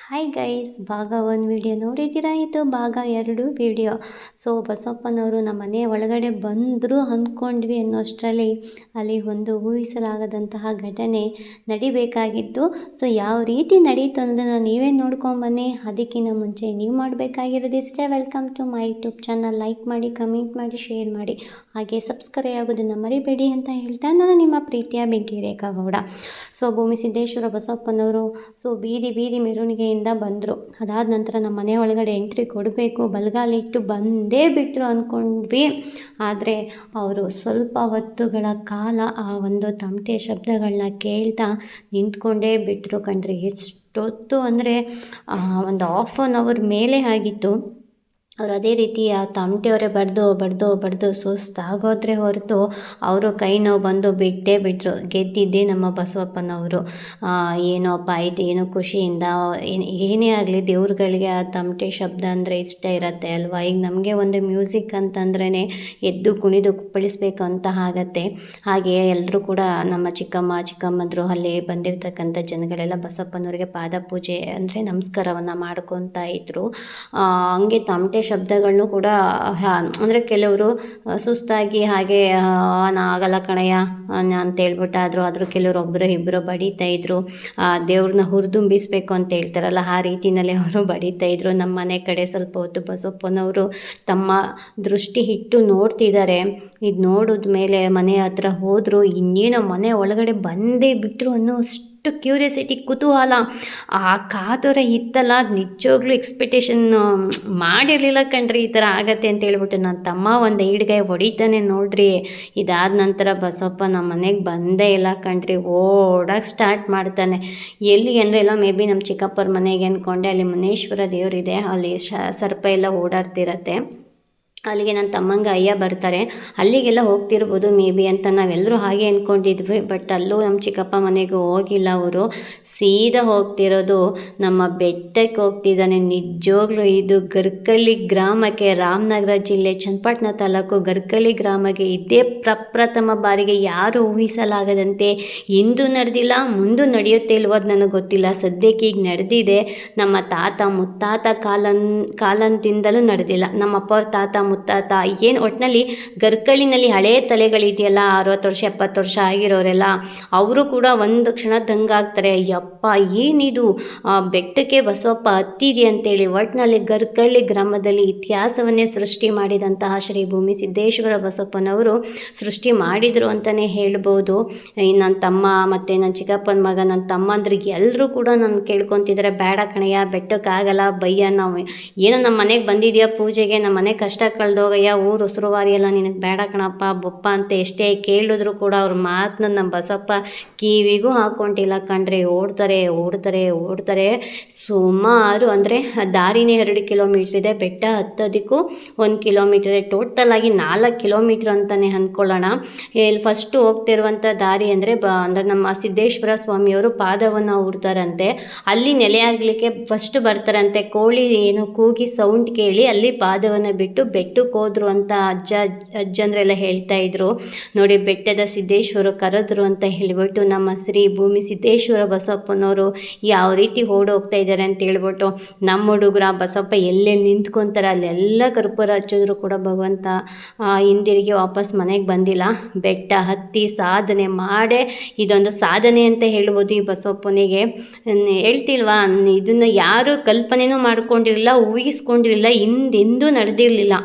Hi guys, ಭಾಗ 1 video ನೋಡಿದ್ದೀರಾ? ಇದು ಭಾಗ 2 ವಿಡಿಯೋ. ಸೊ ಬಸಪ್ಪನವರು ನಮ್ಮ ಮನೆ ಒಳಗಡೆ ಬಂದರು ಅಂದ್ಕೊಂಡ್ವಿ ಅನ್ನೋಷ್ಟರಲ್ಲಿ ಅಲ್ಲಿ ಒಂದು ಊಹಿಸಲಾಗದಂತಹ ಘಟನೆ ನಡಿಬೇಕಾಗಿತ್ತು. ಸೊ ಯಾವ ರೀತಿ ನಡೀತು ಅನ್ನೋದನ್ನು ನೀವೇ ನೋಡ್ಕೊಂಬನ್ನಿ. ಅದಕ್ಕಿಂತ ಮುಂಚೆ ನೀವು ಮಾಡಬೇಕಾಗಿರೋದಿಷ್ಟೇ. Welcome to my YouTube channel. Like ಮಾಡಿ, ಕಮೆಂಟ್ ಮಾಡಿ, ಶೇರ್ ಮಾಡಿ, ಹಾಗೆ ಸಬ್ಸ್ಕ್ರೈಬ್ ಆಗೋದನ್ನು ಮರಿಬೇಡಿ ಅಂತ ಹೇಳ್ತಾ ನಾನು ನಿಮ್ಮ ಪ್ರೀತಿಯ ಬೆಂಕಿ ರೇಖಾ ಗೌಡ. ಸೊ ಭೂಮಿ ಸಿದ್ದೇಶ್ವರ ಬಸಪ್ಪನವರು ಬೀದಿ ಮೆರವಣಿಗೆ ಬಂದರು. ಅದಾದ ನಂತರ ನಮ್ಮ ಮನೆ ಒಳಗಡೆ ಎಂಟ್ರಿ ಕೊಡಬೇಕು, ಬಲಗಾಲಿಟ್ಟು ಬಂದೇ ಬಿಟ್ಟರು ಅಂದ್ಕೊಂಡ್ವಿ. ಆದರೆ ಅವರು ಸ್ವಲ್ಪ ಹೊತ್ತುಗಳ ಕಾಲ ಆ ಒಂದು ತಮಟೆ ಶಬ್ದಗಳನ್ನ ಕೇಳ್ತಾ ನಿಂತ್ಕೊಂಡೇ ಬಿಟ್ಟರು ಕಣ್ರಿ. ಎಷ್ಟೊತ್ತು ಅಂದರೆ ಒಂದು ಹಾಫ್ ಆನ್ ಅವರ್ ಮೇಲೆ ಆಗಿತ್ತು. ಅವರು ಅದೇ ರೀತಿ ಆ ತಮಟೆಯವರೇ ಬಡ್ದು ಸುಸ್ತಾಗೋದ್ರೆ ಹೊರತು ಅವರು ಕೈ ನೋವು ಬಂದು ಬಿಟ್ಟೇ ಬಿಟ್ಟರು. ಗೆದ್ದಿದ್ದೇ ನಮ್ಮ ಬಸವಪ್ಪನವರು. ಏನೋಪ್ಪ ಆಯ್ತು, ಏನೋ ಖುಷಿಯಿಂದ ಏನೇ ಆಗಲಿ ದೇವ್ರುಗಳಿಗೆ ಆ ತಮಟೆ ಶಬ್ದ ಅಂದರೆ ಇಷ್ಟ ಇರುತ್ತೆ ಅಲ್ವಾ. ಈಗ ನಮಗೆ ಒಂದು ಮ್ಯೂಸಿಕ್ ಅಂತಂದ್ರೇ ಎದ್ದು ಕುಣಿದು ಕುಪ್ಪಳಿಸ್ಬೇಕು ಅಂತ ಆಗತ್ತೆ. ಹಾಗೆ ಎಲ್ಲರೂ ಕೂಡ ನಮ್ಮ ಚಿಕ್ಕಮ್ಮಂದರು ಅಲ್ಲಿ ಬಂದಿರತಕ್ಕಂಥ ಜನಗಳೆಲ್ಲ ಬಸಪ್ಪನವರಿಗೆ ಪಾದ ಪೂಜೆ ಅಂದರೆ ನಮಸ್ಕಾರವನ್ನು ಮಾಡ್ಕೊತಾ ಇದ್ರು. ಹಂಗೆ ತಮಟೆ ಶಬ್ದಗಳನ್ನು ಕೂಡ ಅಂದರೆ ಕೆಲವರು ಸುಸ್ತಾಗಿ ಹಾಗೆ ಆಗಲ್ಲ ಕಣಯ್ಯ ಅಂತ ಹೇಳ್ಬಿಟ್ಟಾದ್ರು. ಆದರೂ ಕೆಲವರು ಒಬ್ಬರು ಇಬ್ಬರು ಬಡಿತಾ ಇದ್ರು. ದೇವ್ರನ್ನ ಹುರಿದುಂಬಿಸ್ಬೇಕು ಅಂತ ಹೇಳ್ತಾರಲ್ಲ, ಆ ರೀತಿಯಲ್ಲಿ ಅವರು ಬಡಿತಾ ಇದ್ರು. ನಮ್ಮ ಮನೆ ಕಡೆ ಸ್ವಲ್ಪ ಹೊತ್ತು ಬಸಪ್ಪನವರು ತಮ್ಮ ದೃಷ್ಟಿ ಇಟ್ಟು ನೋಡ್ತಿದ್ದಾರೆ. ಇದು ನೋಡಿದ ಮೇಲೆ ಮನೆ ಹತ್ರ ಹೋದರು. ಇನ್ನೇನೋ ಮನೆ ಒಳಗಡೆ ಬಂದೇ ಬಿಟ್ಟರು ಅನ್ನೋಷ್ಟು ಕ್ಯೂರಿಯಾಸಿಟಿ, ಕುತೂಹಲ, ಆ ಕಾತುರ ಇತ್ತಲ್ಲ. ನಿಜವಾಗ್ಲೂ ಎಕ್ಸ್ಪೆಕ್ಟೇಷನ್ ಮಾಡಿರಲಿಲ್ಲ ಕಣ್ರಿ ಈ ಥರ ಆಗತ್ತೆ ಅಂತ ಹೇಳ್ಬಿಟ್ಟು. ನನ್ನ ತಮ್ಮ ಒಂದು ಈಡ್ಗಾಯಿ ಹೊಡಿತಾನೆ ನೋಡ್ರಿ. ಇದಾದ ನಂತರ ಬಸಪ್ಪ ನಮ್ಮ ಮನೆಗೆ ಬಂದೇ ಇಲ್ಲ ಕಣ್ರಿ. ಓಡೋಕೆ ಸ್ಟಾರ್ಟ್ ಮಾಡ್ತಾನೆ. ಎಲ್ಲಿ ಅಂದರೆ ಎಲ್ಲ ಮೇ ಬಿ ನಮ್ಮ ಚಿಕ್ಕಪ್ಪರ ಮನೆಗೆ ಅಂದ್ಕೊಂಡೆ. ಅಲ್ಲಿ ಮುನೇಶ್ವರ ದೇವರಿದೆ, ಅಲ್ಲಿ ಸರ್ಪ ಎಲ್ಲ ಓಡಾಡ್ತಿರತ್ತೆ. ಅಲ್ಲಿಗೆ ನನ್ನ ತಮ್ಮಂಗೆ ಅಯ್ಯ ಬರ್ತಾರೆ, ಅಲ್ಲಿಗೆಲ್ಲ ಹೋಗ್ತಿರ್ಬೋದು ಮೇ ಬಿ ಅಂತ ನಾವೆಲ್ಲರೂ ಹಾಗೆ ಅಂದ್ಕೊಂಡಿದ್ವಿ. ಬಟ್ ಅಲ್ಲೂ ನಮ್ಮ ಚಿಕ್ಕಪ್ಪ ಮನೆಗೆ ಹೋಗಿಲ್ಲ. ಅವರು ಸೀದಾ ಹೋಗ್ತಿರೋದು ನಮ್ಮ ಬೆಟ್ಟಕ್ಕೆ ಹೋಗ್ತಿದ್ದಾನೆ. ನಿಜವಾಗ್ಲೂ ಇದು ಗರ್ಕಳ್ಳಿ ಗ್ರಾಮಕ್ಕೆ, ರಾಮನಗರ ಜಿಲ್ಲೆ ಚನ್ನಪಟ್ಟಣ ತಾಲೂಕು ಗರ್ಕಳ್ಳಿ ಗ್ರಾಮಕ್ಕೆ ಇದೇ ಪ್ರಪ್ರಥಮ ಬಾರಿಗೆ ಯಾರು ಊಹಿಸಲಾಗದಂತೆ ಇಂದು ನಡೆದಿಲ್ಲ, ಮುಂದೆ ನಡೆಯುತ್ತೆ ಇಲ್ವೋ ಅದು ನನಗೆ ಗೊತ್ತಿಲ್ಲ. ಸದ್ಯಕ್ಕೆ ಈಗ ನಡೆದಿದೆ. ನಮ್ಮ ತಾತ ಮುತ್ತಾತ ಕಾಲಂತಿಂದಲೂ ನಡೆದಿಲ್ಲ. ನಮ್ಮಪ್ಪ ಅವ್ರ ತಾತ ಮುತ್ತಾತ ಏನು ಒಟ್ಟಿನಲ್ಲಿ ಗರ್ಕಳ್ಳಿನಲ್ಲಿ ಹಳೇ ತಲೆಗಳಿದೆಯಲ್ಲ, 60 ವರ್ಷ 70 ವರ್ಷ ಆಗಿರೋರೆಲ್ಲ, ಅವರು ಕೂಡ ಒಂದು ಕ್ಷಣ ದಂಗಾಗ್ತಾರೆ. ಯಪ್ಪ ಏನಿದು ಬೆಟ್ಟಕ್ಕೆ ಬಸವಪ್ಪ ಹತ್ತಿದೆ ಅಂತೇಳಿ. ಒಟ್ಟಿನಲ್ಲಿ ಗರ್ಕಳ್ಳಿ ಗ್ರಾಮದಲ್ಲಿ ಇತಿಹಾಸವನ್ನೇ ಸೃಷ್ಟಿ ಮಾಡಿದಂತಹ ಶ್ರೀ ಭೂಮಿ ಸಿದ್ದೇಶ್ವರ ಬಸಪ್ಪನವರು ಸೃಷ್ಟಿ ಮಾಡಿದರು ಅಂತಲೇ ಹೇಳ್ಬೋದು. ನನ್ನ ತಮ್ಮ ಮತ್ತು ನನ್ನ ಚಿಕ್ಕಪ್ಪನ ಮಗ, ನನ್ನ ತಮ್ಮಂದ್ರಿಗೆ ಎಲ್ಲರೂ ಕೂಡ ನಾನು ಕೇಳ್ಕೊತಿದ್ದಾರೆ, ಬೇಡ ಕಣಯ್ಯ ಬೆಟ್ಟಕ್ಕಾಗಲ್ಲ ಬಯ್ಯ, ನಾವು ಏನೋ ನಮ್ಮ ಮನೆಗೆ ಬಂದಿದೆಯಾ ಪೂಜೆಗೆ, ನಮ್ಮ ಮನೆ ಕಷ್ಟ ಕಳೆದೋಗಯ್ಯ, ಊರು ಉಸುರುವಾರಿ ಎಲ್ಲ ನಿನಗೆ ಬೇಡ ಕಣಪ್ಪ ಬೊಪ್ಪ ಅಂತ ಎಷ್ಟೇ ಕೇಳಿದ್ರು ಕೂಡ ಅವ್ರ ಮಾತನ್ನ ನಮ್ಮ ಬಸಪ್ಪ ಕಿವಿಗೂ ಹಾಕ್ಕೊಂಡಿಲ್ಲ ಕಣ್ರಿ. ಓಡ್ತಾರೆ ಸುಮಾರು ಅಂದರೆ ದಾರಿನೇ 2 ಕಿಲೋಮೀಟ್ರ್ ಇದೆ. ಬೆಟ್ಟ ಹತ್ತೋದಕ್ಕೂ 1 ಕಿಲೋಮೀಟ್ರ್ ಇದೆ. ಟೋಟಲ್ ಆಗಿ 4 ಕಿಲೋಮೀಟ್ರ್ ಅಂತಲೇ ಅಂದ್ಕೊಳ್ಳೋಣ. ಇಲ್ಲಿ ಫಸ್ಟು ಹೋಗ್ತಿರುವಂಥ ದಾರಿ ಅಂದರೆ ಅಂದರೆ ನಮ್ಮ ಸಿದ್ದೇಶ್ವರ ಸ್ವಾಮಿಯವರು ಪಾದವನ್ನು ಹೂಡ್ತಾರಂತೆ. ಅಲ್ಲಿ ನೆಲೆಯಾಗಲಿಕ್ಕೆ ಫಸ್ಟ್ ಬರ್ತಾರಂತೆ. ಕೋಳಿ ಏನೋ ಕೂಗಿ ಸೌಂಡ್ ಕೇಳಿ ಅಲ್ಲಿ ಪಾದವನ್ನು ಬಿಟ್ಟು ಬೆಟ್ಟಕ್ಕೆ ಹೋದ್ರು ಅಂತ ಅಜ್ಜಂದ್ರೆಲ್ಲ ಹೇಳ್ತಾ ಇದ್ರು. ನೋಡಿ, ಬೆಟ್ಟದ ಸಿದ್ದೇಶ್ವರು ಕರೆದ್ರು ಅಂತ ಹೇಳಿಬಿಟ್ಟು ನಮ್ಮ ಶ್ರೀ ಭೂಮಿ ಸಿದ್ದೇಶ್ವರ ಬಸಪ್ಪನವರು ಯಾವ ರೀತಿ ಓಡೋಗ್ತಾ ಇದ್ದಾರೆ ಅಂತ ಹೇಳ್ಬಿಟ್ಟು ನಮ್ಮ ಹುಡುಗರ ಬಸಪ್ಪ ಎಲ್ಲೆಲ್ಲಿ ನಿಂತ್ಕೊತಾರೆ ಅಲ್ಲೆಲ್ಲ ಕರ್ಪೂರ ಹಚ್ಚಿದ್ರು ಕೂಡ ಭಗವಂತ ಹಿಂದಿರುಗಿ ವಾಪಸ್ ಮನೆಗೆ ಬಂದಿಲ್ಲ. ಬೆಟ್ಟ ಹತ್ತಿ ಸಾಧನೆ ಮಾಡೇ ಇದೊಂದು ಸಾಧನೆ ಅಂತ ಹೇಳ್ಬೋದು ಈ ಬಸಪ್ಪನಿಗೆ. ಹೇಳ್ತಿಲ್ವಾ, ಇದನ್ನು ಯಾರು ಕಲ್ಪನೆನೂ ಮಾಡ್ಕೊಂಡಿರಲಿಲ್ಲ, ಊಹಿಸ್ಕೊಂಡಿರಲಿಲ್ಲ, ಹಿಂದೆಂದೂ ನಡೆದಿರಲಿಲ್ಲ.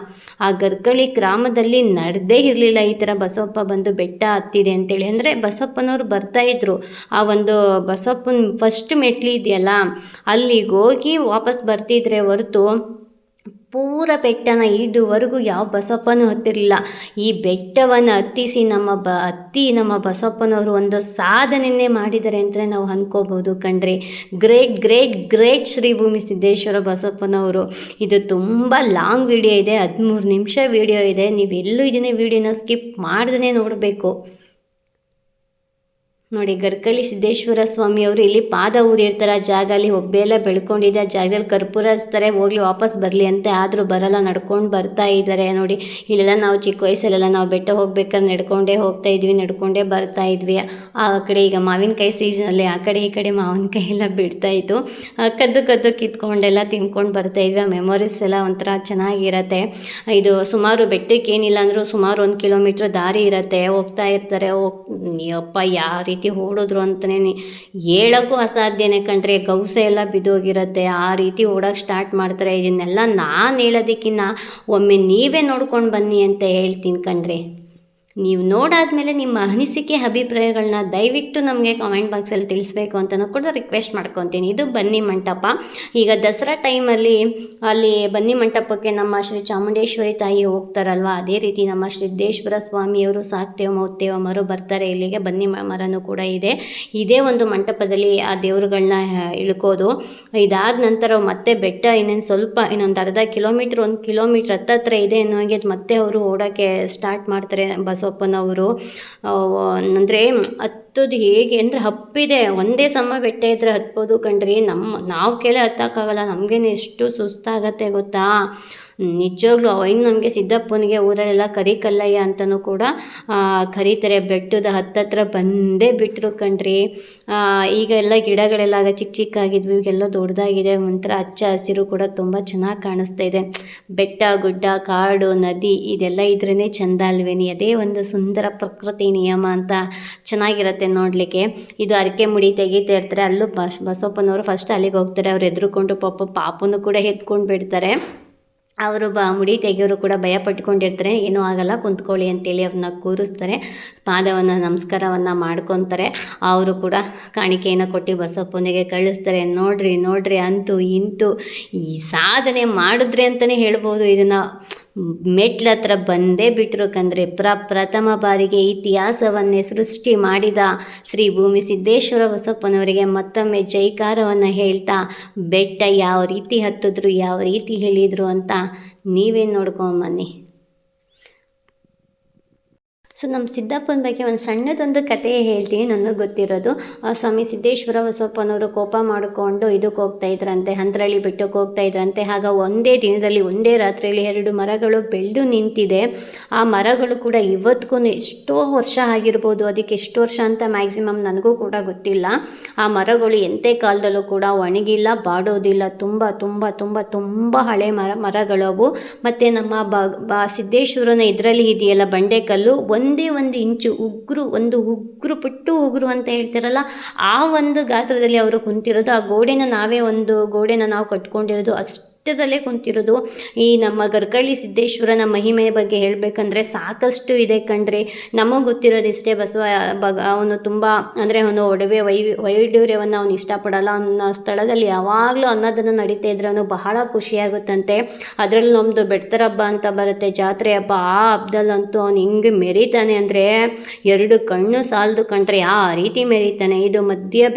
ಆ ಗರ್ಕಳ್ಳಿ ಗ್ರಾಮದಲ್ಲಿ ನಡೆದೇ ಇರಲಿಲ್ಲ ಈ ಥರ ಬಸವಪ್ಪ ಬಂದು ಬೆಟ್ಟ ಹತ್ತಿದೆ ಅಂತೇಳಿ. ಅಂದರೆ ಬಸಪ್ಪನವ್ರು ಬರ್ತಾಯಿದ್ರು. ಆ ಒಂದು ಬಸಪ್ಪನ ಫಸ್ಟ್ ಮೆಟ್ಲು ಇದೆಯಲ್ಲ ಅಲ್ಲಿಗೆ ಹೋಗಿ ವಾಪಸ್ ಬರ್ತಿದ್ರೆ ಹೊರತು ಪೂರ ಬೆಟ್ಟನ ಇದುವರೆಗೂ ಯಾವ ಬಸಪ್ಪನೂ ಹತ್ತಿರಲಿಲ್ಲ. ಈ ಬೆಟ್ಟವನ್ನು ಹತ್ತಿಸಿ ನಮ್ಮ ಬಸಪ್ಪನವರು ಒಂದು ಸಾಧನೆಯನ್ನೇ ಮಾಡಿದ್ದಾರೆ ಅಂತಲೇ ನಾವು ಅಂದ್ಕೋಬೋದು ಕಣ್ರಿ. ಗ್ರೇಟ್ ಶ್ರೀ ಭೂಮಿ ಸಿದ್ದೇಶ್ವರ ಬಸಪ್ಪನವರು. ಇದು ತುಂಬ ಲಾಂಗ್ ವಿಡಿಯೋ ಇದೆ, 13 ನಿಮಿಷ ವಿಡಿಯೋ ಇದೆ. ನೀವೆಲ್ಲೂ ಇದನ್ನೇ ವಿಡಿಯೋನ ಸ್ಕಿಪ್ ಮಾಡ್ದೇ ನೋಡಬೇಕು. ನೋಡಿ ಗರ್ಕಳಿ ಸಿದ್ದೇಶ್ವರ ಸ್ವಾಮಿಯವರು ಇಲ್ಲಿ ಪಾದ ಊರಿರ್ತಾರೆ. ಆ ಜಾಗ ಅಲ್ಲಿ ಒಬ್ಬೆ ಎಲ್ಲ ಬೆಳ್ಕೊಂಡಿದೆ. ಆ ಜಾಗದಲ್ಲಿ ಕರ್ಪೂರ ಹಚ್ತಾರೆ, ಹೋಗ್ಲಿ ವಾಪಸ್ ಬರಲಿ ಅಂತೆ. ಆದರೂ ಬರಲ್ಲ, ನಡ್ಕೊಂಡು ಬರ್ತಾ ಇದ್ದಾರೆ. ನೋಡಿ ಇಲ್ಲೆಲ್ಲ ನಾವು ಚಿಕ್ಕ ವಯಸ್ಸಲ್ಲೆಲ್ಲ ನಾವು ಬೆಟ್ಟ ಹೋಗ್ಬೇಕಾದ್ರೆ ನಡ್ಕೊಂಡೇ ಹೋಗ್ತಾ ಇದ್ವಿ, ನಡ್ಕೊಂಡೇ ಬರ್ತಾ ಇದ್ವಿ. ಆ ಕಡೆ ಈಗ ಮಾವಿನಕಾಯಿ ಸೀಸನಲ್ಲಿ ಆ ಕಡೆ ಈ ಕಡೆ ಮಾವಿನಕಾಯಿ ಎಲ್ಲ ಬಿಡ್ತಾ ಇತ್ತು. ಕದ್ದು ಕದ್ದು ಕಿತ್ಕೊಂಡೆಲ್ಲ ತಿನ್ಕೊಂಡು ಬರ್ತಾ ಇದ್ವಿ. ಆ ಮೆಮೊರೀಸ್ ಎಲ್ಲ ಒಂಥರ ಚೆನ್ನಾಗಿರತ್ತೆ. ಇದು ಸುಮಾರು ಬೆಟ್ಟಕ್ಕೆ ಏನಿಲ್ಲ ಅಂದರೂ ಸುಮಾರು 1 ಕಿಲೋಮೀಟ್ರ್ ದಾರಿ ಇರುತ್ತೆ. ಹೋಗ್ತಾ ಇರ್ತಾರೆ. ಅಪ್ಪ ಯಾವ ರೀತಿ ಓಡಿದ್ರು ಅಂತಲೇ ಹೇಳೋಕ್ಕೂ ಅಸಾಧ್ಯನೇ ಕಣ್ರಿ. ಗೌಸೆ ಎಲ್ಲ ಬಿದ್ದೋಗಿರುತ್ತೆ. ಆ ರೀತಿ ಓಡೋಕ್ಕೆ ಸ್ಟಾರ್ಟ್ ಮಾಡ್ತಾರೆ. ಇದನ್ನೆಲ್ಲ ನಾನು ಹೇಳೋದಕ್ಕಿಂತ ಒಮ್ಮೆ ನೀವೇ ನೋಡ್ಕೊಂಡು ಬನ್ನಿ ಅಂತ ಹೇಳ್ತೀನಿ ಕಣ್ರಿ. ನೀವು ನೋಡಾದ್ಮೇಲೆ ನಿಮ್ಮ ಅನಿಸಿಕೆ ಅಭಿಪ್ರಾಯಗಳನ್ನ ದಯವಿಟ್ಟು ನಮಗೆ ಕಾಮೆಂಟ್ ಬಾಕ್ಸಲ್ಲಿ ತಿಳಿಸ್ಬೇಕು ಅಂತಲೂ ಕೂಡ ರಿಕ್ವೆಸ್ಟ್ ಮಾಡ್ಕೊತೀನಿ. ಇದು ಬನ್ನಿ ಮಂಟಪ. ಈಗ ದಸರಾ ಟೈಮಲ್ಲಿ ಅಲ್ಲಿ ಬನ್ನಿ ಮಂಟಪಕ್ಕೆ ನಮ್ಮ ಶ್ರೀ ಚಾಮುಂಡೇಶ್ವರಿ ತಾಯಿ ಹೋಗ್ತಾರಲ್ವ, ಅದೇ ರೀತಿ ನಮ್ಮ ಸಿದ್ದೇಶ್ವರ ಸ್ವಾಮಿಯವರು ಸಾಕ್ತೇವ ಮೌತ್ತೇವಮ್ಮರು ಬರ್ತಾರೆ ಇಲ್ಲಿಗೆ. ಬನ್ನಿ ಮರನೂ ಕೂಡ ಇದೆ. ಇದೇ ಒಂದು ಮಂಟಪದಲ್ಲಿ ಆ ದೇವರುಗಳನ್ನ ಇಳ್ಕೋದು. ಇದಾದ ನಂತರ ಮತ್ತೆ ಬೆಟ್ಟ ಇನ್ನೊಂದು ಅರ್ಧ ಕಿಲೋಮೀಟ್ರ್ 1 ಕಿಲೋಮೀಟ್ರ್ ಹತ್ತತ್ರ ಇದೆ ಅನ್ನೋಂಗೆ ಮತ್ತೆ ಅವರು ಓಡೋಕ್ಕೆ ಸ್ಟಾರ್ಟ್ ಮಾಡ್ತಾರೆ ಬಸವಪ್ಪನವರು. ಅಂದರೆ ಹತ್ತೋದು ಹೇಗೆ ಅಂದರೆ ಹಪ್ಪಿದೆ, ಒಂದೇ ಸಮ ಬೆಟ್ಟ ಇದ್ದರೆ ಹತ್ಬೋದು ಕಣ್ರಿ. ನಾವು ಕೆಳಗೆ ಹತ್ತಕ್ಕಾಗಲ್ಲ, ನಮಗೇನೆ ಎಷ್ಟು ಸುಸ್ತಾಗತ್ತೆ ಗೊತ್ತಾ. ನಿಜವಾಗ್ಲೂ ಇನ್ನು ನಮಗೆ ಸಿದ್ದಪ್ಪನಿಗೆ ಊರಲ್ಲೆಲ್ಲ ಕರಿಕಲ್ಲಯ್ಯ ಅಂತಲೂ ಕೂಡ ಕರೀತಾರೆ. ಬೆಟ್ಟದ ಹತ್ತತ್ರ ಬಂದೇ ಬಿಟ್ಟರು ಕಣ್ರಿ. ಈಗ ಎಲ್ಲ ಗಿಡಗಳೆಲ್ಲ ಆಗ ಚಿಕ್ಕ ಚಿಕ್ಕಾಗಿದ್ವಿ, ಈಗೆಲ್ಲ ದೊಡ್ಡದಾಗಿದೆ. ಒಂಥರ ಹಚ್ಚ ಹಸಿರು ಕೂಡ ತುಂಬ ಚೆನ್ನಾಗಿ ಕಾಣಿಸ್ತಾ ಇದೆ. ಬೆಟ್ಟ ಗುಡ್ಡ ಕಾಡು ನದಿ ಇದೆಲ್ಲ ಇದ್ರೇ ಚೆಂದ ಅಲ್ವೇನಿ. ಅದೇ ಒಂದು ಸುಂದರ ಪ್ರಕೃತಿ ನಿಯಮ ಅಂತ ಚೆನ್ನಾಗಿರುತ್ತೆ ನೋಡಲಿಕ್ಕೆ. ಇದು ಅರಕೆ ಮುಡಿ ತೆಗಿತಾ ಇರ್ತಾರೆ. ಅಲ್ಲೂ ಬಸವಪ್ಪನವರು ಫಸ್ಟ್ ಅಲ್ಲಿಗೆ ಹೋಗ್ತಾರೆ. ಅವ್ರು ಎದುರುಕೊಂಡು ಪಾಪನೂ ಕೂಡ ಎತ್ಕೊಂಡು ಬಿಡ್ತಾರೆ. ಅವರು ಮುಡಿ ತೆಗೆಯೋರು ಕೂಡ ಭಯ ಪಟ್ಕೊಂಡಿರ್ತಾರೆ. ಏನೂ ಆಗಲ್ಲ ಕುಂತ್ಕೊಳ್ಳಿ ಅಂತೇಳಿ ಅವ್ರನ್ನ ಕೂರಿಸ್ತಾರೆ. ಪಾದವನ್ನು ನಮಸ್ಕಾರವನ್ನು ಮಾಡ್ಕೊತಾರೆ. ಅವರು ಕೂಡ ಕಾಣಿಕೆಯನ್ನು ಕೊಟ್ಟು ಬಸವಪ್ಪನಿಗೆ ಕಳಿಸ್ತಾರೆ. ನೋಡ್ರಿ ಅಂತೂ ಇಂತೂ ಈ ಸಾಧನೆ ಮಾಡಿದ್ರೆ ಅಂತಲೇ ಹೇಳ್ಬೋದು. ಇದನ್ನು ಮೆಟ್ಲ ಹತ್ರ ಬಂದೇ ಬಿಟ್ಟರು ಕಂದ್ರೆ. ಪ್ರಥಮ ಬಾರಿಗೆ ಇತಿಹಾಸವನ್ನೇ ಸೃಷ್ಟಿ ಮಾಡಿದ ಶ್ರೀ ಭೂಮಿ ಸಿದ್ದೇಶ್ವರ ಬಸವಪ್ಪನವರಿಗೆ ಮತ್ತೊಮ್ಮೆ ಜೈಕಾರವನ್ನು ಹೇಳ್ತಾ ಬೆಟ್ಟ ಯಾವ ರೀತಿ ಹತ್ತಿದ್ರು, ಯಾವ ರೀತಿ ಹೇಳಿದರು ಅಂತ ನೀವೇ ನೋಡ್ಕೊಂಬನ್ನಿ. ಸೊ ನಮ್ಮ ಸಿದ್ದಪ್ಪನ ಬಗ್ಗೆ ಒಂದು ಸಣ್ಣದೊಂದು ಕಥೆ ಹೇಳ್ತೀನಿ, ನನಗೆ ಗೊತ್ತಿರೋದು. ಸ್ವಾಮಿ ಸಿದ್ದೇಶ್ವರ ಬಸವಪ್ಪನವರು ಕೋಪ ಮಾಡಿಕೊಂಡು ಇದಕ್ಕೆ ಹೋಗ್ತಾಯಿದ್ರಂತೆ, ಹಂದ್ರಳ್ಳಿ ಬೆಟ್ಟಕ್ಕೆ ಹೋಗ್ತಾಯಿದ್ರಂತೆ. ಆಗ ಒಂದೇ ದಿನದಲ್ಲಿ ಒಂದೇ ರಾತ್ರಿಯಲ್ಲಿ 2 ಮರಗಳು ಬೆಳೆದು ನಿಂತಿದೆ. ಆ ಮರಗಳು ಕೂಡ ಇವತ್ತಿಗೂ ಎಷ್ಟೋ ವರ್ಷ ಆಗಿರ್ಬೋದು, ಅದಕ್ಕೆ ಎಷ್ಟು ವರ್ಷ ಅಂತ ಮ್ಯಾಕ್ಸಿಮಮ್ ನನಗೂ ಕೂಡ ಗೊತ್ತಿಲ್ಲ. ಆ ಮರಗಳು ಎಂಥ ಕಾಲದಲ್ಲೂ ಕೂಡ ಒಣಗಿಲ್ಲ, ಬಾಡೋದಿಲ್ಲ. ತುಂಬ ತುಂಬ ತುಂಬ ತುಂಬ ಹಳೆ ಮರಗಳು ಅವು. ಮತ್ತು ನಮ್ಮ ಸಿದ್ದೇಶ್ವರನ ಇದರಲ್ಲಿ ಇದೆಯಲ್ಲ ಬಂಡೆಕಲ್ಲು, ಒಂದೇ 1 ಇಂಚು ಪುಟ್ಟು ಉಗುರು ಅಂತ ಹೇಳ್ತಿರಲ್ಲ, ಆ ಒಂದು ಗಾತ್ರದಲ್ಲಿ ಅವರು ಕುಂತಿರೋದು. ಆ ಗೋಡೆನ ನಾವು ಕಟ್ಕೊಂಡಿರೋದು ಅಷ್ಟದಲ್ಲೇ ಕುಂತಿರೋದು. ಈ ನಮ್ಮ ಗರ್ಕಳಿ ಸಿದ್ದೇಶ್ವರನ ಮಹಿಮೆಯ ಬಗ್ಗೆ ಹೇಳಬೇಕಂದ್ರೆ ಸಾಕಷ್ಟು ಇದೆ ಕಣ್ರಿ. ನಮಗೆ ಗೊತ್ತಿರೋದಿಷ್ಟೇ. ಅವನು ತುಂಬ ಅಂದರೆ ಅವನು ಒಡವೆ ವೈಡೂರ್ಯವನ್ನು ಅವನು ಇಷ್ಟಪಡಲ್ಲ. ಅವನ ಸ್ಥಳದಲ್ಲಿ ಯಾವಾಗಲೂ ಅನ್ನದಾನ ನಡೀತಾ ಇದ್ರೆ ಅವನು ಬಹಳ ಖುಷಿಯಾಗುತ್ತಂತೆ. ಅದರಲ್ಲಿ ನಮ್ಮದು ಬೆಡ್ತರ ಹಬ್ಬ ಅಂತ ಬರುತ್ತೆ, ಜಾತ್ರೆ ಹಬ್ಬ. ಆ ಹಬ್ಬದಲ್ಲಂತೂ ಅವನು ಹಿಂಗೆ ಮೆರೀತಾನೆ ಅಂದರೆ 2 ಕಣ್ಣು ಸಾಲದು ಕಣ್ರಿ, ಆ ರೀತಿ ಮೆರೀತಾನೆ. ಇದು ಮಧ್ಯ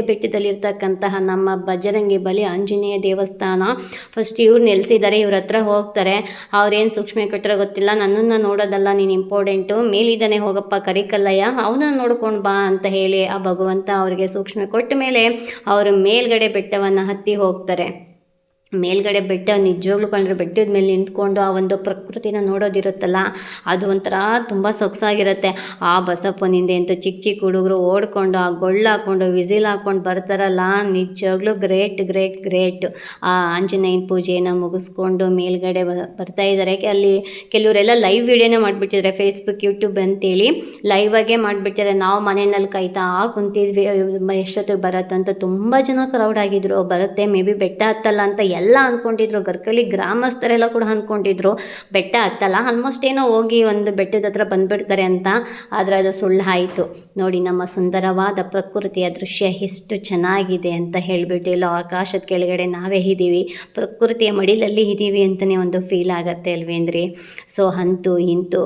ಬೆಟ್ಟದಲ್ಲಿರ್ತಕ್ಕಂತಹ ನಮ್ಮ ಬಜರಂಗಿ ಬಲಿ ಆಂಜನೇಯ ದೇವಸ್ಥಾನ. ಫಸ್ಟ್ ಇವ್ರು ನೆಲೆಸಿದ್ದಾರೆ, ಇವ್ರ ಹತ್ರ ಹೋಗ್ತಾರೆ. ಅವ್ರೇನು ಸೂಕ್ಷ್ಮ ಕೊಟ್ಟರೆ ಗೊತ್ತಿಲ್ಲ, ನನ್ನನ್ನು ನೋಡೋದಲ್ಲ ನೀನು ಇಂಪಾರ್ಟೆಂಟು, ಮೇಲಿದ್ದಾನೆ ಹೋಗಪ್ಪ ಕರಿಕಲ್ಲಯ್ಯ, ಅವನನ್ನು ನೋಡ್ಕೊಂಡು ಬಾ ಅಂತ ಹೇಳಿ ಆ ಭಗವಂತ ಅವರಿಗೆ ಸೂಕ್ಷ್ಮ ಕೊಟ್ಟ ಮೇಲೆ ಅವರು ಮೇಲ್ಗಡೆ ಬೆಟ್ಟವನ್ನು ಹತ್ತಿ ಹೋಗ್ತಾರೆ. ಮೇಲ್ಗಡೆ ಬೆಟ್ಟ ನಿಜವಾಗ್ಲೂ ಕಂಡ್ರೆ ಬೆಟ್ಟದ ಮೇಲೆ ನಿಂತ್ಕೊಂಡು ಆ ಒಂದು ಪ್ರಕೃತಿನ ನೋಡೋದಿರುತ್ತಲ್ಲ, ಅದು ಒಂಥರ ತುಂಬ ಸೊಗಸಾಗಿರುತ್ತೆ. ಆ ಬಸಪ್ಪನಿಂದ ಅಂತೂ ಚಿಕ್ಕ ಹುಡುಗರು ಓಡ್ಕೊಂಡು ಆ ಗೊಳ್ಳು ಹಾಕ್ಕೊಂಡು ವಿಸಿಲ್ ಹಾಕ್ಕೊಂಡು ಬರ್ತಾರಲ್ಲ, ನಿಜವಾಗ್ಲೂ ಗ್ರೇಟ್. ಆ ಆಂಜನೇಯನ ಪೂಜೆಯನ್ನು ಮುಗಿಸ್ಕೊಂಡು ಮೇಲ್ಗಡೆ ಬರ್ತಾ ಇದ್ದಾರೆ. ಅಲ್ಲಿ ಕೆಲವರೆಲ್ಲ ಲೈವ್ ವಿಡಿಯೋನೇ ಮಾಡಿಬಿಟ್ಟಿದ್ದಾರೆ, ಫೇಸ್ಬುಕ್ ಯೂಟ್ಯೂಬ್ ಅಂತೇಳಿ ಲೈವಾಗೇ ಮಾಡಿಬಿಟ್ಟಿದ್ದಾರೆ. ನಾವು ಮನೆಯಲ್ಲಿ ಕಾಯ್ತಾ ಕುಂತಿದ್ವಿ ಎಷ್ಟೊತ್ತಿಗೆ ಬರತ್ತಂತ. ತುಂಬ ಜನ ಕ್ರೌಡ್ ಆಗಿದ್ರು. ಬರುತ್ತೆ ಮೇ ಬಿ ಬೆಟ್ಟ ಹತ್ತಲ್ಲ ಅಂತ ಎಲ್ಲ ಅಂದ್ಕೊಂಡಿದ್ರು. ಗರ್ಕಳಿ ಗ್ರಾಮಸ್ಥರೆಲ್ಲ ಕೂಡ ಅಂದ್ಕೊಂಡಿದ್ರು ಬೆಟ್ಟ ಹತ್ತಲ್ಲ, ಆಲ್ಮೋಸ್ಟ್ ಏನೋ ಹೋಗಿ ಒಂದು ಬೆಟ್ಟದ ಹತ್ರ ಬಂದುಬಿಡ್ತಾರೆ ಅಂತ. ಆದರೆ ಅದು ಸುಳ್ಳಾಯಿತು. ನೋಡಿ ನಮ್ಮ ಸುಂದರವಾದ ಪ್ರಕೃತಿಯ ದೃಶ್ಯ ಎಷ್ಟು ಚೆನ್ನಾಗಿದೆ ಅಂತ ಹೇಳಿಬಿಟ್ಟು ಎಲ್ಲೋ ಆಕಾಶದ ಕೆಳಗಡೆ ನಾವೇ ಇದ್ದೀವಿ, ಪ್ರಕೃತಿಯ ಮಡಿಲಲ್ಲಿ ಇದ್ದೀವಿ ಅಂತಲೇ ಒಂದು ಫೀಲ್ ಆಗುತ್ತೆ ಅಲ್ವೇಂದ್ರಿ. ಸೊ ಅಂತೂ ಇಂತೂ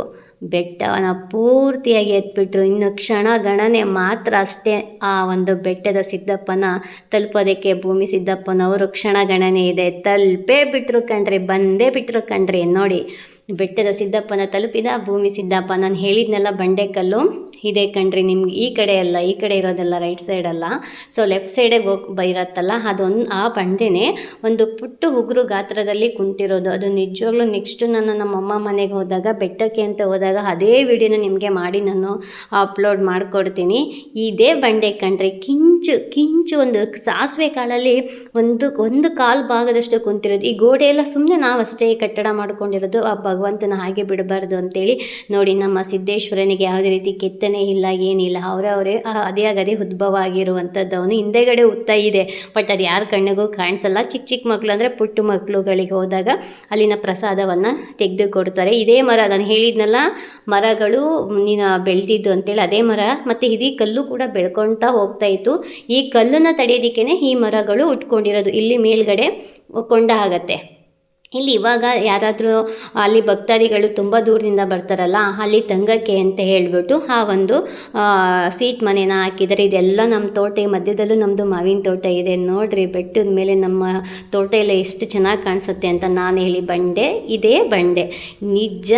ಬೆಟ್ಟವನ್ನು ಪೂರ್ತಿಯಾಗಿ ಎತ್ಬಿಟ್ರು. ಇನ್ನು ಕ್ಷಣಗಣನೆ ಮಾತ್ರ ಅಷ್ಟೇ ಆ ಒಂದು ಬೆಟ್ಟದ ಸಿದ್ದಪ್ಪನ ತಲುಪೋದಕ್ಕೆ. ಭೂಮಿ ಸಿದ್ದಪ್ಪನವರು ಕ್ಷಣಗಣನೆ ಇದೆ, ಬಂದೇ ಬಿಟ್ಟರು ಕಣ್ರಿ. ನೋಡಿ ಬೆಟ್ಟದ ಸಿದ್ದಪ್ಪನ ತಲುಪಿದ ಭೂಮಿ ಸಿದ್ದಪ್ಪ. ನಾನು ಹೇಳಿದ್ನೆಲ್ಲ ಬಂಡೆಕಲ್ಲು, ಇದೆ ಕಣ್ರಿ. ನಿಮ್ಗೆ ಈ ಕಡೆ ಅಲ್ಲ, ಈ ಕಡೆ ಇರೋದೆಲ್ಲ ರೈಟ್ ಸೈಡ್ ಅಲ್ಲ. ಸೊ ಲೆಫ್ಟ್ ಸೈಡಿಗೆ ಇರತ್ತಲ್ಲ, ಅದೊಂದು ಆ ಬಂಡೆನೇ ಒಂದು ಪುಟ್ಟ ಉಗುರು ಗಾತ್ರದಲ್ಲಿ ಕುಂತಿರೋದು. ಅದು ನಿಜವಾಗ್ಲೂ ನೆಕ್ಸ್ಟ್ ನಾನು ನಮ್ಮಮ್ಮ ಮನೆಗೆ ಹೋದಾಗ, ಬೆಟ್ಟಕ್ಕೆ ಅಂತ ಹೋದಾಗ ಅದೇ ವಿಡಿಯೋನ ನಿಮಗೆ ಮಾಡಿ ನಾನು ಅಪ್ಲೋಡ್ ಮಾಡಿಕೊಡ್ತೀನಿ. ಇದೇ ಬಂಡೆ ಕಣ್ರಿ, ಕಿಂಚು ಒಂದು ಸಾಸಿವೆ ಕಾಳಲ್ಲಿ ಒಂದು ಕಾಲು ಭಾಗದಷ್ಟು ಕುಂತಿರೋದು. ಈ ಗೋಡೆ ಎಲ್ಲ ಸುಮ್ಮನೆ ನಾವಷ್ಟೇ ಕಟ್ಟಡ ಮಾಡ್ಕೊಂಡಿರೋದು, ಆ ಭಗವಂತನ ಹಾಗೆ ಬಿಡಬಾರ್ದು ಅಂತೇಳಿ. ನೋಡಿ, ನಮ್ಮ ಸಿದ್ದೇಶ್ವರನಿಗೆ ಯಾವುದೇ ರೀತಿ ಕೆತ್ತನೆ ಇಲ್ಲ, ಏನಿಲ್ಲ, ಅವರೇ ಅದೇ ಉದ್ಭವ ಆಗಿರುವಂಥದ್ದು. ಅವನು ಹಿಂದೆಗಡೆ ಹುತ್ತ ಇದೆ, ಬಟ್ ಅದು ಯಾರ ಕಣ್ಣಿಗೂ ಕಾಣಿಸಲ್ಲ. ಚಿಕ್ಕ ಮಕ್ಕಳು ಅಂದರೆ ಪುಟ್ಟ ಮಕ್ಕಳುಗಳಿಗೆ ಹೋದಾಗ ಅಲ್ಲಿನ ಪ್ರಸಾದವನ್ನು ತೆಗೆದು ಕೊಡ್ತಾರೆ. ಇದೇ ಮರ ನಾನು ಹೇಳಿದ್ನಲ್ಲ, ಮರಗಳು ನೀನು ಬೆಳೆದಿದ್ದು ಅಂತೇಳಿ, ಅದೇ ಮರ. ಮತ್ತು ಇಡೀ ಕಲ್ಲು ಕೂಡ ಬೆಳ್ಕೊಳ್ತಾ ಹೋಗ್ತಾ ಇತ್ತು. ಈ ಕಲ್ಲನ್ನು ತಡೆಯೋದಕ್ಕೇ ಈ ಮರಗಳು ಉಟ್ಕೊಂಡಿರೋದು. ಇಲ್ಲಿ ಮೇಲ್ಗಡೆ ಕೊಂಡ ಆಗತ್ತೆ. ಇಲ್ಲಿ ಇವಾಗ ಯಾರಾದರೂ ಅಲ್ಲಿ ಭಕ್ತಾದಿಗಳು ತುಂಬ ದೂರದಿಂದ ಬರ್ತಾರಲ್ಲ, ಅಲ್ಲಿ ತಂಗಕ್ಕೆ ಅಂತ ಹೇಳಿಬಿಟ್ಟು ಆ ಒಂದು ಸೀಟ್ ಮನೇನ ಹಾಕಿದ್ದಾರೆ. ಇದೆಲ್ಲ ನಮ್ಮ ತೋಟ ಮಧ್ಯದಲ್ಲೂ ನಮ್ಮದು ಮಾವಿನ ತೋಟ ಇದೆ. ನೋಡಿರಿ, ಬೆಟ್ಟದ ಮೇಲೆ ನಮ್ಮ ತೋಟ ಎಲ್ಲ ಎಷ್ಟು ಚೆನ್ನಾಗಿ ಕಾಣಿಸುತ್ತೆ ಅಂತ ನಾನು ಹೇಳಿ. ಇದೇ ಬಂಡೆ ನಿಜ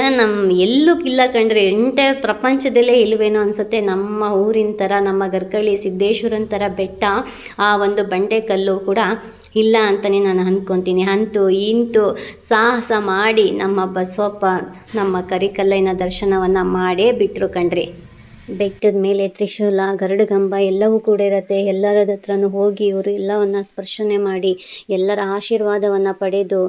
ಎಲ್ಲೂ ಇಲ್ಲ ಕಂಡ್ರೆ, ಎಂಟೈರ್ ಪ್ರಪಂಚದಲ್ಲೇ ಇಲ್ಲವೇನೋ ಅನಿಸುತ್ತೆ. ನಮ್ಮ ಊರಿನ ಥರ, ನಮ್ಮ ಗರ್ಕಳ್ಳಿ ಸಿದ್ದೇಶ್ವರನ ಥರ ಬೆಟ್ಟ, ಆ ಒಂದು ಬಂಡೆ ಕಲ್ಲು ಕೂಡ ಇಲ್ಲ ಅಂತಲೇ ನಾನು ಅಂದ್ಕೊತೀನಿ. ಅಂತೂ ಇಂತೂ ಸಾಹಸ ಮಾಡಿ ನಮ್ಮ ಬಸವಪ್ಪ ನಮ್ಮ ಕರಿಕಲ್ಲಿನ ದರ್ಶನವನ್ನು ಮಾಡೇ ಬಿಟ್ಟರು ಕಣ್ರಿ. ಬೆಟ್ಟದ ಮೇಲೆ ತ್ರಿಶೂಲ, ಗರುಡಗಂಬ ಎಲ್ಲವೂ ಕೂಡ ಇರುತ್ತೆ. ಎಲ್ಲರ ಹತ್ರನೂ ಹೋಗಿ ಇವರು ಎಲ್ಲವನ್ನು ಸ್ಪರ್ಶನೆ ಮಾಡಿ ಎಲ್ಲರ ಆಶೀರ್ವಾದವನ್ನು ಪಡೆದು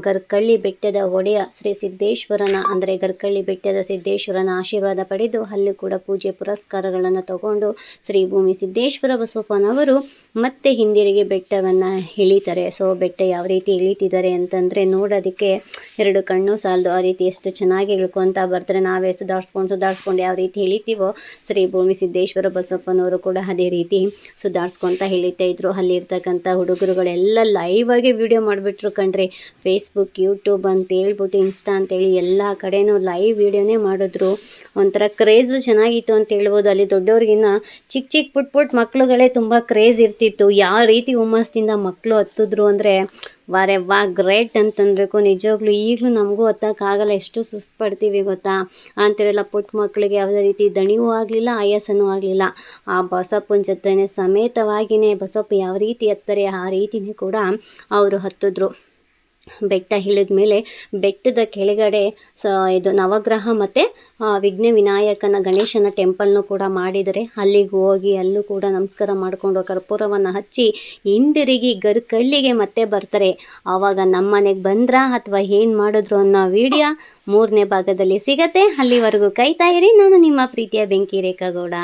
ಗರ್ಕಳ್ಳಿ ಬೆಟ್ಟದ ಒಡೆಯ ಶ್ರೀ ಸಿದ್ದೇಶ್ವರನ ಅಂದರೆ ಗರ್ಕಳ್ಳಿ ಬೆಟ್ಟದ ಸಿದ್ದೇಶ್ವರನ ಆಶೀರ್ವಾದ ಪಡೆದು ಅಲ್ಲಿ ಕೂಡ ಪೂಜೆ ಪುರಸ್ಕಾರಗಳನ್ನು ತಗೊಂಡು ಶ್ರೀ ಭೂಮಿ ಸಿದ್ದೇಶ್ವರ ಬಸವಪ್ಪನವರು ಮತ್ತೆ ಹಿಂದಿರುಗಿ ಬೆಟ್ಟವನ್ನು ಇಳಿತಾರೆ. ಸೊ ಬೆಟ್ಟ ಯಾವ ರೀತಿ ಇಳಿತಿದ್ದಾರೆ ಅಂತಂದರೆ ನೋಡೋದಕ್ಕೆ ಎರಡು ಕಣ್ಣು ಸಾಲದು, ಆ ರೀತಿ ಎಷ್ಟು ಚೆನ್ನಾಗಿ ಇಳ್ಕೊತಾ ಬರ್ತಾರೆ. ನಾವೇ ಸುಧಾರಿಸ್ಕೊಂಡು ಯಾವ ರೀತಿ ಇಳಿತೀವೋ ಶ್ರೀ ಭೂಮಿ ಸಿದ್ದೇಶ್ವರ ಬಸವಪ್ಪನವರು ಕೂಡ ಅದೇ ರೀತಿ ಸುಧಾರಿಸ್ಕೊತಾ ಇಳಿತಾ ಇದ್ರು. ಅಲ್ಲಿರ್ತಕ್ಕಂಥ ಹುಡುಗರುಗಳೆಲ್ಲ ಲೈವ್ ಆಗಿ ವಿಡಿಯೋ ಮಾಡಿಬಿಟ್ರು ಕಣ್ರಿ. ಫೇಸ್ಬುಕ್, ಯೂಟ್ಯೂಬ್ ಅಂತ ಹೇಳ್ಬಿಟ್ಟು, ಇನ್ಸ್ಟಾ ಅಂತೇಳಿ ಎಲ್ಲ ಕಡೆನೂ ಲೈವ್ ವಿಡಿಯೋನೇ ಮಾಡಿದ್ರು. ಒಂಥರ ಕ್ರೇಜ್ ಚೆನ್ನಾಗಿತ್ತು ಅಂತ ಹೇಳ್ಬೋದು. ಅಲ್ಲಿ ದೊಡ್ಡವ್ರಿಗಿನ್ನ ಚಿಕ್ಕ ಪುಟ್ಟ ಮಕ್ಕಳುಗಳೇ ತುಂಬ ಕ್ರೇಜ್ ಇರ್ತಿತ್ತು. ಯಾವ ರೀತಿ ಹುಮ್ಮಸ್ದಿಂದ ಮಕ್ಕಳು ಹತ್ತಿದ್ರು ಅಂದರೆ ವಾ ಗ್ರೇಟ್ ಅಂತಂದಬೇಕು. ನಿಜವಾಗ್ಲೂ ಈಗಲೂ ನಮಗೂ ಹತ್ತಕ್ಕಾಗಲ್ಲ, ಎಷ್ಟು ಸುಸ್ತು ಪಡ್ತೀವಿ ಗೊತ್ತಾ. ಅಂಥೇಳೆಲ್ಲ ಪುಟ್ಟ ಮಕ್ಕಳಿಗೆ ಯಾವುದೇ ರೀತಿ ದಣಿವೂ ಆಗಲಿಲ್ಲ, ಆಯಾಸನೂ ಆಗಲಿಲ್ಲ. ಆ ಬಸಪ್ಪನ ಜೊತೆನೇ ಸಮೇತವಾಗಿಯೇ ಬಸಪ್ಪ ಯಾವ ರೀತಿ ಹತ್ತಾರೆ ಆ ರೀತಿಯೇ ಕೂಡ ಅವರು ಹತ್ತಿದ್ರು. ಬೆಟ್ಟ ಇಳಿದ ಮೇಲೆ ಬೆಟ್ಟದ ಕೆಳಗಡೆ ಇದು ನವಗ್ರಹ ಮತ್ತು ವಿಘ್ನ ವಿನಾಯಕನ ಗಣೇಶನ ಟೆಂಪಲ್ನೂ ಕೂಡ ಮಾಡಿದರೆ, ಅಲ್ಲಿಗೆ ಹೋಗಿ ಅಲ್ಲೂ ಕೂಡ ನಮಸ್ಕಾರ ಮಾಡಿಕೊಂಡು ಕರ್ಪೂರವನ್ನು ಹಚ್ಚಿ ಹಿಂದಿರುಗಿ ಗರ್ಕಳ್ಳಿಗೆ ಮತ್ತೆ ಬರ್ತಾರೆ. ಆವಾಗ ನಮ್ಮ ಮನೆಗೆ ಬಂದ್ರಾ ಅಥವಾ ಏನು ಮಾಡಿದ್ರು ಅನ್ನೋ ವಿಡಿಯೋ 3ನೇ ಭಾಗದಲ್ಲಿ ಸಿಗತ್ತೆ. ಅಲ್ಲಿವರೆಗೂ ಕಾಯ್ತಾ ಇರಿ. ನಾನು ನಿಮ್ಮ ಪ್ರೀತಿಯ ಬೆಂಕಿ ರೇಖಾ ಗೌಡ.